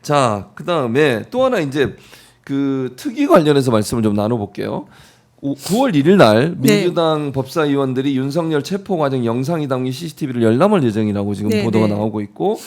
자, 그다음에 또 하나 이제 그 특위 관련해서 말씀을 좀 나눠볼게요. 9월 1일 날 민주당 법사위원들이 윤석열 체포 과정 영상이 담긴 CCTV를 열람할 예정이라고 지금 보도가 나오고 있고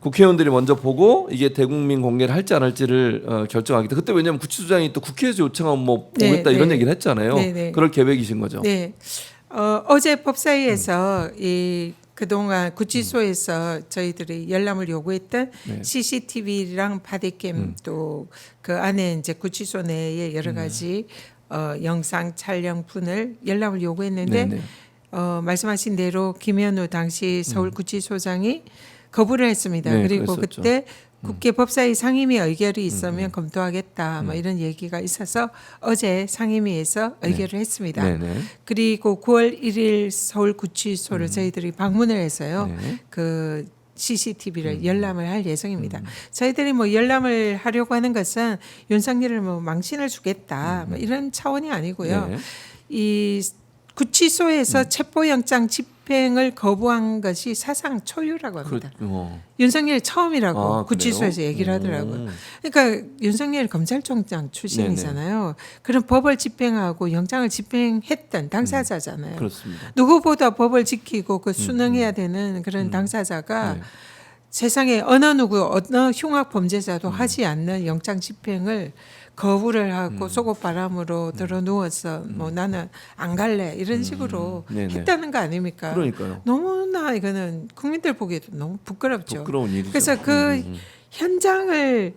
국회의원들이 먼저 보고 이게 대국민 공개를 할지 안 할지를 결정하겠다. 그때 왜냐하면 구치소장이 또 국회에서 요청하면 뭐 보겠다 이런 얘기를 했잖아요. 그럴 계획이신 거죠? 네. 어제 법사위에서 이 그동안 구치소에서 저희들이 열람을 요구했던 CCTV랑 바디캠 또 그 안에 이제 구치소 내에 여러 가지 영상 촬영분을 열람을 요구했는데 말씀하신 대로 김현우 당시 서울구치소장이 거부를 했습니다. 그리고 그랬었죠. 그때 국회 법사위 상임위 의결이 있으면 검토하겠다 뭐 이런 얘기가 있어서 어제 상임위에서 의결을 했습니다. 그리고 9월 1일 서울구치소를 저희들이 방문을 해서요. 그 CCTV를 열람을 할 예정입니다. 저희들이 뭐 열람을 하려고 하는 것은 윤석열을 뭐 망신을 주겠다 뭐 이런 차원이 아니고요. 이 구치소에서 체포영장 집행을 거부한 것이 사상 초유라고 합니다. 윤석열이 처음이라고 구치소에서 얘기를 하더라고요. 그러니까 윤석열이 검찰총장 출신이잖아요. 그런 법을 집행하고 영장을 집행했던 당사자잖아요. 그렇습니다. 누구보다 법을 지키고 그 순응해야 되는 그런 당사자가 세상에 어느 흉악 범죄자도 하지 않는 영장 집행을 거부를 하고 속옷바람으로 들어 누워서 뭐 나는 안 갈래 이런 식으로 했다는 거 아닙니까? 그러니까요. 너무나 이거는 국민들 보기에도 너무 부끄럽죠. 부끄러운 일이죠. 그래서 그 현장을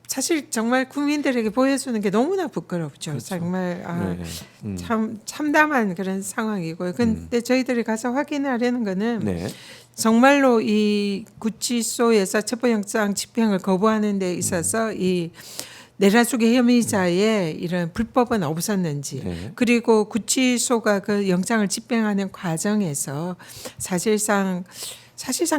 사실 정말 국민들에게 보여주는 게 너무나 부끄럽죠. 그렇죠. 정말 참 참담한 그런 상황이고요. 근데 저희들이 가서 확인하려는 거는 정말로 이 구치소에서 체포영장 집행을 거부하는 데 있어서 이 내란숙의 혐의자의 이런 불법은 없었는지 그리고 구치소가 그 영장을 집행하는 과정에서 사실상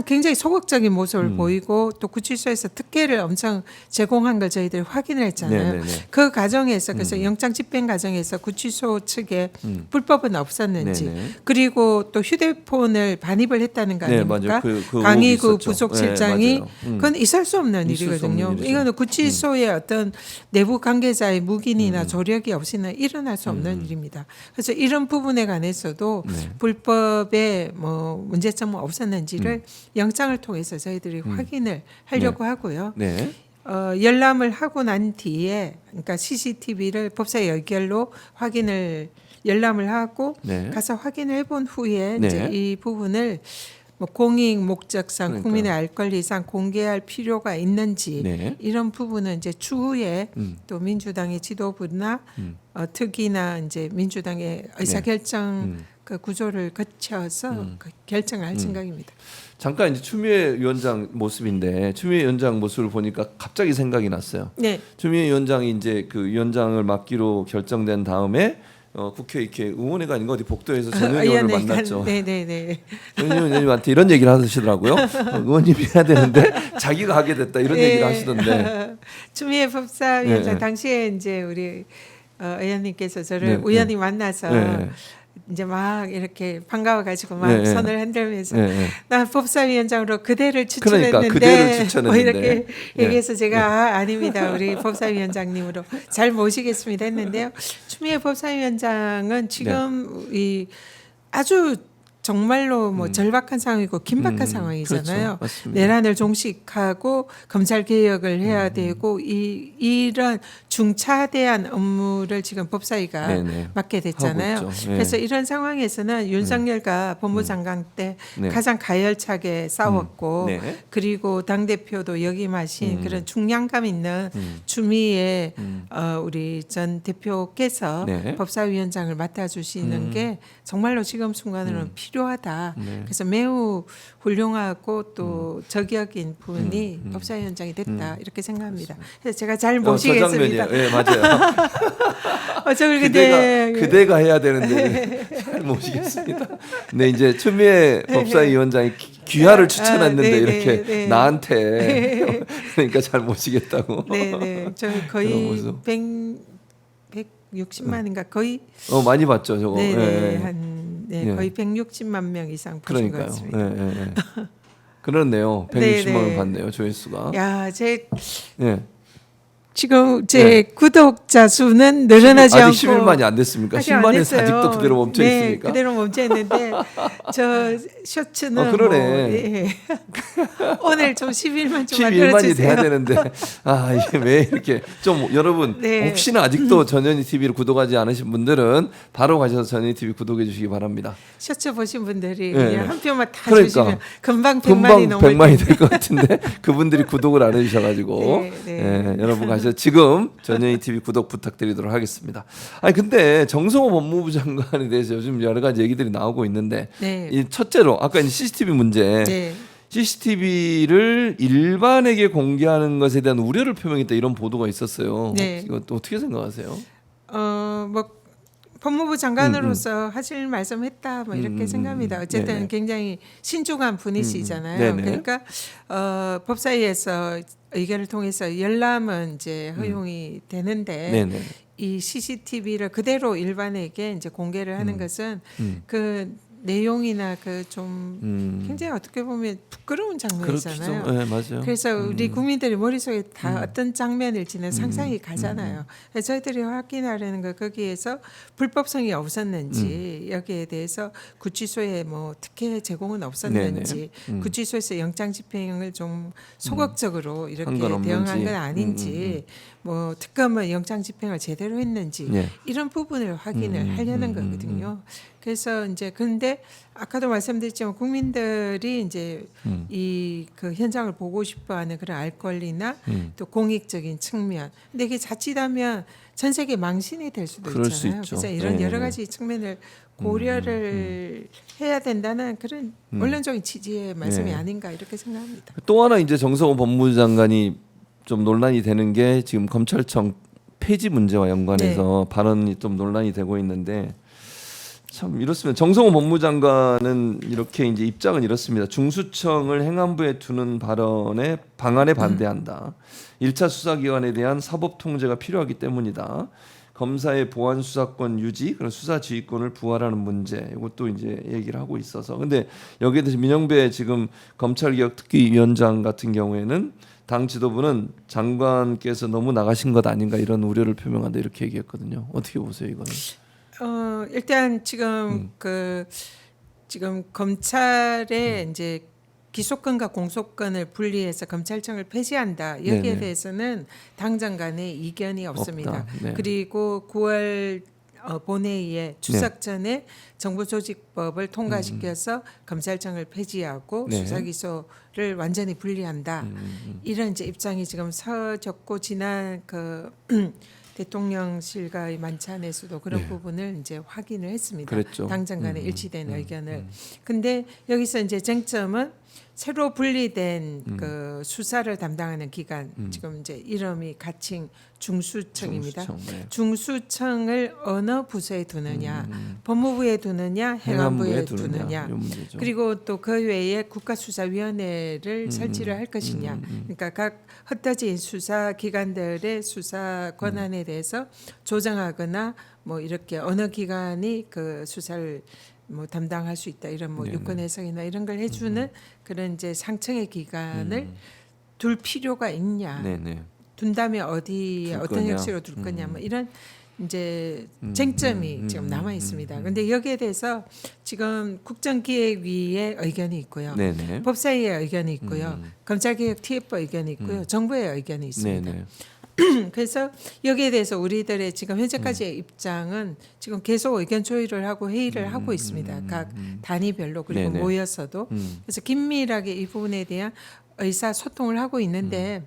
굉장히 소극적인 모습을 보이고 또 구치소에서 특혜를 엄청 제공한 걸 저희들이 확인을 했잖아요. 그 과정에서 그래서 영장 집행 과정에서 구치소 측에 불법은 없었는지 그리고 또 휴대폰을 반입을 했다는 거 아닙니까? 강희구 부속실장이 그건 있을 수 없는 일이거든요. 이거는 구치소의 어떤 내부 관계자의 묵인이나 조력이 없이는 일어날 수 없는 일입니다. 그래서 이런 부분에 관해서도 불법에 뭐 문제점은 없었는지를 영장을 통해서 저희들이 확인을 하려고 하고요. 열람을 하고 난 뒤에 그러니까 CCTV를 법사위 의결로 열람을 하고 가서 확인을 해본 후에 이제 이 부분을 뭐 공익 목적상 국민의 알 권리상 공개할 필요가 있는지 이런 부분은 이제 추후에 또 민주당의 지도부나 특위나 이제 민주당의 의사결정 그 구조를 거쳐서 결정을 할 생각입니다. 잠깐 이제 추미애 위원장 모습인데 추미애 위원장 모습을 보니까 갑자기 생각이 났어요. 추미애 위원장이 이제 그 위원장을 맡기로 결정된 다음에 국회 이렇게 의원회가 아닌가 어디 복도에서 전 의원을 만났죠. 전 의원님한테 이런 얘기를 하시더라고요. 의원님이 해야 되는데 자기가 하게 됐다 이런 얘기를 하시던데. 추미애 법사위원장 당시에 이제 우리 의원님께서 저를 우연히 만나서 이제 막 이렇게 반가워가지고 막 손을 흔들면서 나 법사위원장으로 그대를 추천했는데, 그러니까 그대를 추천했는데 뭐 이렇게 얘기해서 제가 아닙니다. 우리 법사위원장님으로 잘 모시겠습니다 했는데요. 추미애 법사위원장은 지금 이 아주 정말로 뭐 절박한 상황이고 긴박한 상황이잖아요. 그렇죠. 내란을 종식하고 검찰 개혁을 해야 되고 이런 중차대한 업무를 지금 법사위가 맡게 됐잖아요. 그래서 이런 상황에서는 윤석열과 법무장관 때 가장 가열차게 싸웠고 그리고 당 대표도 역임하신 그런 중량감 있는 추미애 우리 전 대표께서 법사위원장을 맡아주시는 게 정말로 지금 순간으로는 필요하다. 그래서 매우 훌륭하고 또 저격인 분이 법사위원장이 됐다 이렇게 생각합니다. 그래서 제가 잘 모시겠습니다. 네, 맞아요. 그대가 해야 되는데 잘 모시겠습니다. 네, 이제 추미애 법사위원장이 귀하를 추천했는데 이렇게 나한테 그러니까 잘 모시겠다고. 저 거의 160만인가 거의. 많이 봤죠, 저거. 거의 160만 명 이상 보신 것 같습니다. 그렇네요. 160만 네, 원 네. 봤네요. 조회수가. 야, 제 예. 지금 제 구독자 수는 늘어나지 않고 아직 11만이 안 됐습니까? 아직 안 10만에서 됐어요. 아직도 그대로 멈춰 네, 있습니까? 그대로 멈춰 있는데 저 셔츠는 그러네. 뭐 예. 오늘 좀 11만 좀 11만이 만들어주세요. 돼야 되는데 이게 왜 이렇게 좀 여러분 네. 혹시나 아직도 전현희 TV를 구독하지 않으신 분들은 바로 가셔서 전현희 TV 구독해 주시기 바랍니다. 셔츠 보신 분들이 네. 그냥 한 표만 다 그러니까. 주시면 금방 100만이 금방 넘을 100만이 텐데. 될 것 같은데 그분들이 구독을 안 해주셔가지고 네, 네. 여러분 가셔서 지금 전현희 TV 구독 부탁드리도록 하겠습니다. 아니 근데 정성호 법무부 장관에 대해서 요즘 여러 가지 얘기들이 나오고 있는데 네. 이 첫째로 아까 이제 CCTV 문제. 네. CCTV를 일반에게 공개하는 것에 대한 우려를 표명했다 이런 보도가 있었어요. 네. 이것도 어떻게 생각하세요? 뭐 법무부 장관으로서 하실 말씀했다 뭐 이렇게 생각합니다. 어쨌든 네네. 굉장히 신중한 분이시잖아요. 네네. 그러니까 법사위에서 의결을 통해서 열람은 이제 허용이 되는데 네네. 이 CCTV를 그대로 일반에게 이제 공개를 하는 것은 그 내용이나 그 좀 굉장히 어떻게 보면 부끄러운 장면이잖아요. 그렇죠. 네, 맞아요. 그래서 우리 국민들이 머릿속에 다 어떤 장면일지는 상상이 가잖아요. 그래서 저희들이 확인하려는 거 거기에서 불법성이 없었는지 여기에 대해서 구치소에 뭐 특혜 제공은 없었는지 구치소에서 영장 집행을 좀 소극적으로 이렇게 한건 없는지. 대응한 건 아닌지 뭐 특검은 영장 집행을 제대로 했는지 네. 이런 부분을 확인을 하려는 거거든요. 그래서 이제 근데 아까도 말씀드렸지만 국민들이 이제 이 그 현장을 보고 싶어하는 그런 알 권리나 또 공익적인 측면. 근데 이게 자칫하면 전 세계 망신이 될 수도 그럴 수 있잖아요. 있죠. 그래서 이런 네. 여러 가지 측면을 고려를 해야 된다는 그런 원론적인 취지의 말씀이 네. 아닌가 이렇게 생각합니다. 또 하나 이제 정성호 법무부 장관이 좀 논란이 되는 게 지금 검찰청 폐지 문제와 연관해서 발언이 좀 논란이 되고 있는데 참 이렇습니다. 정성호 법무부 장관은 이렇게 이제 입장은 이렇습니다. 중수청을 행안부에 두는 방안에 반대한다. 1차 수사기관에 대한 사법 통제가 필요하기 때문이다. 검사의 보안 수사권 유지, 그런 수사 지휘권을 부활하는 문제, 이것도 이제 얘기를 하고 있어서. 근데 여기에 대해서 민영배 지금 검찰개혁특위위원장 같은 경우에는 당 지도부는 장관께서 너무 나가신 것 아닌가 이런 우려를 표명한다 이렇게 얘기했거든요. 어떻게 보세요 이거는? 일단 지금 지금 검찰의 이제 기소권과 공소권을 분리해서 검찰청을 폐지한다. 여기에 네네. 대해서는 당장 간에 이견이 없습니다. 없다. 네. 그리고 9월 본회의에 추석 전에 정부조직법을 통과시켜서 검찰청을 폐지하고 네. 수사기소를 완전히 분리한다. 이런 이제 입장이 지금 서졌고 지난 그 대통령실과의 만찬에서도 그런 네. 부분을 이제 확인을 했습니다. 그랬죠. 당장 간에 일치된 의견을. 근데 여기서 이제 쟁점은 새로 분리된 그 수사를 담당하는 기관 지금 이제 이름이 가칭 중수청입니다. 중수청, 네. 중수청을 어느 부서에 두느냐, 법무부에 두느냐, 행안부에 두느냐. 이 문제죠. 그리고 또 그 외에 국가수사위원회를 설치를 할 것이냐. 그러니까 각 흩어진 수사 기관들의 수사 권한에 대해서 조정하거나 뭐 이렇게 어느 기관이 그 수사를 뭐 담당할 수 있다 이런 뭐 유권 해석이나 이런 걸 해주는 그런 이제 상층의 기관을 둘 필요가 있냐. 네네. 둔다면 어디에 둘 어떤 거냐. 형식으로 둘 거냐 뭐 이런 이제 쟁점이 지금 남아 있습니다. 그런데 여기에 대해서 지금 국정기획위의 의견이 있고요. 네네. 법사위의 의견이 있고요. 검찰개혁 TF 의견이 있고요. 정부의 의견이 있습니다. 네네. 그래서 여기에 대해서 우리들의 지금 현재까지의 입장은 지금 계속 의견 조율을 하고 회의를 하고 있습니다. 각 단위별로 그리고 네네. 모여서도 그래서 긴밀하게 이 부분에 대한 의사소통을 하고 있는데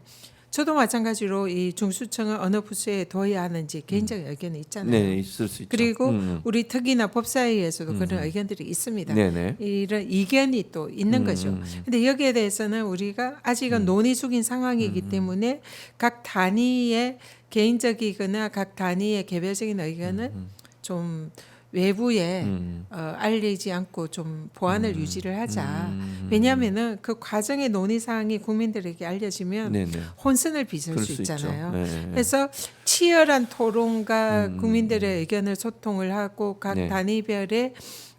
저도 마찬가지로 이 중수청을 어느 부서에 둬야 하는지 개인적인 의견이 있잖아요. 네, 있을 수 있죠. 그리고 우리 특히나 법사위에서도 그런 의견들이 있습니다. 네네. 이런 이견이 또 있는 거죠. 근데 여기에 대해서는 우리가 아직은 논의 중인 상황이기 때문에 각 단위의 개인적이거나 각 단위의 개별적인 의견은 좀 외부에 알리지 않고 좀 보안을 유지를 하자. 왜냐하면은 그 과정의 논의 사항이 국민들에게 알려지면 네네. 혼선을 빚을 그럴 수 수 있죠. 있잖아요. 네. 그래서 치열한 토론과 국민들의 의견을 소통을 하고 각 네. 단위별의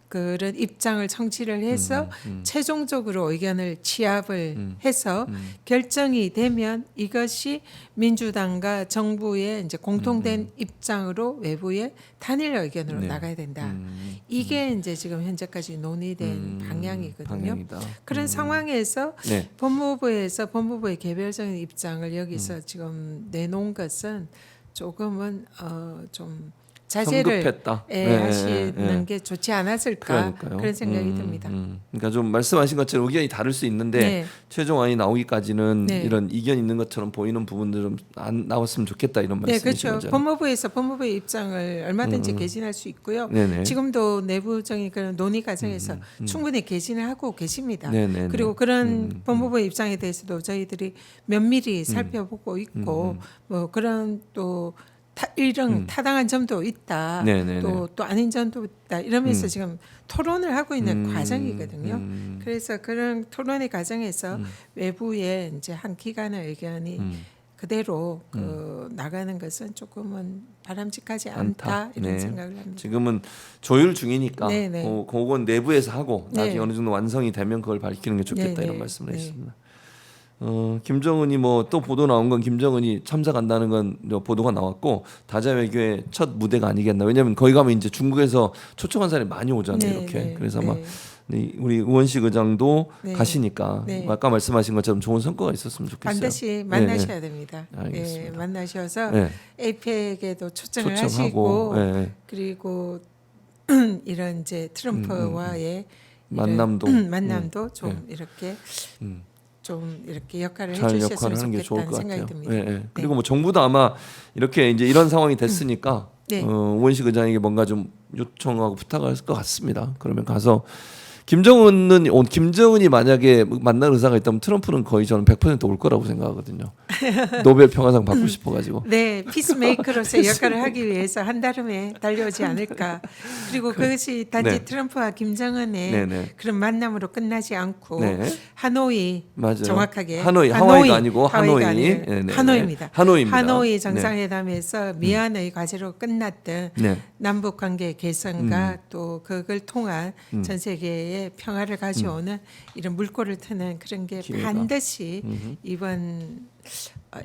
그런 입장을 청취를 해서 최종적으로 의견을 취합을 해서 결정이 되면 이것이 민주당과 정부의 이제 공통된 입장으로 외부에 단일 의견으로 네. 나가야 된다. 이게 이제 지금 현재까지 논의된 방향이거든요. 방향이다. 그런 상황에서 네. 법무부에서 법무부의 개별적인 입장을 여기서 지금 내놓은 것은 조금은 좀 자제를 성급했다. 하시는 게 좋지 않았을까 그러니까요. 그런 생각이 듭니다. 그러니까 좀 말씀하신 것처럼 의견이 다를 수 있는데 네. 최종안이 나오기까지는 네. 이런 이견 있는 것처럼 보이는 부분들은 안 나왔으면 좋겠다 이런 네, 말씀이신 그렇죠. 거죠. 법무부에서 법무부의 입장을 얼마든지 개진할 수 있고요. 네네. 지금도 내부적인 그런 논의 과정에서 충분히 개진을 하고 계십니다. 네네네. 그리고 그런 법무부의 입장에 대해서도 저희들이 면밀히 살펴보고 있고 뭐 그런 또 이런 타당한 점도 있다. 네네네. 또 아닌 점도 있다. 이러면서 지금 토론을 하고 있는 과정이거든요. 그래서 그런 토론의 과정에서 외부의 이제 한 기관의 의견이 그대로 나가는 것은 조금은 바람직하지 않다 이런 네. 생각을 합니다. 지금은 조율 중이니까 네네. 그건 내부에서 하고 나중에 네. 어느 정도 완성이 되면 그걸 밝히는 게 좋겠다 네네. 이런 말씀을 네. 했습니다. 김정은이 뭐 또 보도 나온 건 김정은이 참석한다는 건 보도가 나왔고 다자 외교의 첫 무대가 아니겠나. 왜냐하면 거기 가면 이제 중국에서 초청한 사람이 많이 오잖아요. 네, 이렇게. 네, 그래서 네. 아마 우리 우원식 의장도 네. 가시니까 네. 아까 말씀하신 것처럼 좋은 성과가 있었으면 좋겠어요. 반드시 만나셔야 됩니다. 알겠습니다. 예, 만나셔서 네. 에이펙에도 초청을 초청하고, 하시고 네. 그리고 이런 이제 트럼프와의 만남도 만남도 좀 네. 이렇게 좀 이렇게 역할을 잘 해주셨으면 역할을 하는 게 좋을 좋겠다는 것 생각이 같아요. 듭니다. 예, 예. 그리고 뭐 정부도 아마 이렇게 이제 이런 상황이 됐으니까 네. 우원식 의장에게 뭔가 좀 요청하고 부탁할 것 같습니다. 그러면 가서 김정은이 만약에 만날 의사가 있다면 트럼프는 거의 저는 100%올 거라고 생각하거든요. 노벨 평화상 받고 싶어가지고. 네, 피스메이커로서의 역할을 하기 위해서 한달음에 달려오지 않을까. 그리고 그것이 단지 네. 트럼프와 김정은의 네네. 그런 만남으로 끝나지 않고 네. 하노이 맞아요. 정확하게 하와이가 아니고 하와이가 하노이. 아니에요. 네네. 하노이입니다. 하노이입니다. 하노이 정상회담에서 미얀의 과제로 끝났던 네. 남북 관계 개선과 또 그걸 통한 전 세계의 평화를 가져오는 이런 물꼬를 트는 그런 게 기회가. 반드시 이번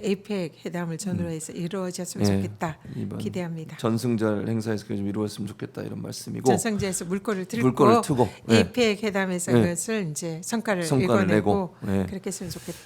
에이펙 회담을 전후로 해서 이루어졌으면 네, 좋겠다 이번 기대합니다. 전승절 행사에서 좀 이루었으면 좋겠다 이런 말씀이고 전성제에서 물꼬를 트고 물꼬를 트고 네. 에이펙 회담에서 네. 그것을 이제 성과를 성과를 읽어내고 내고 네. 그렇게 했으면 좋겠다.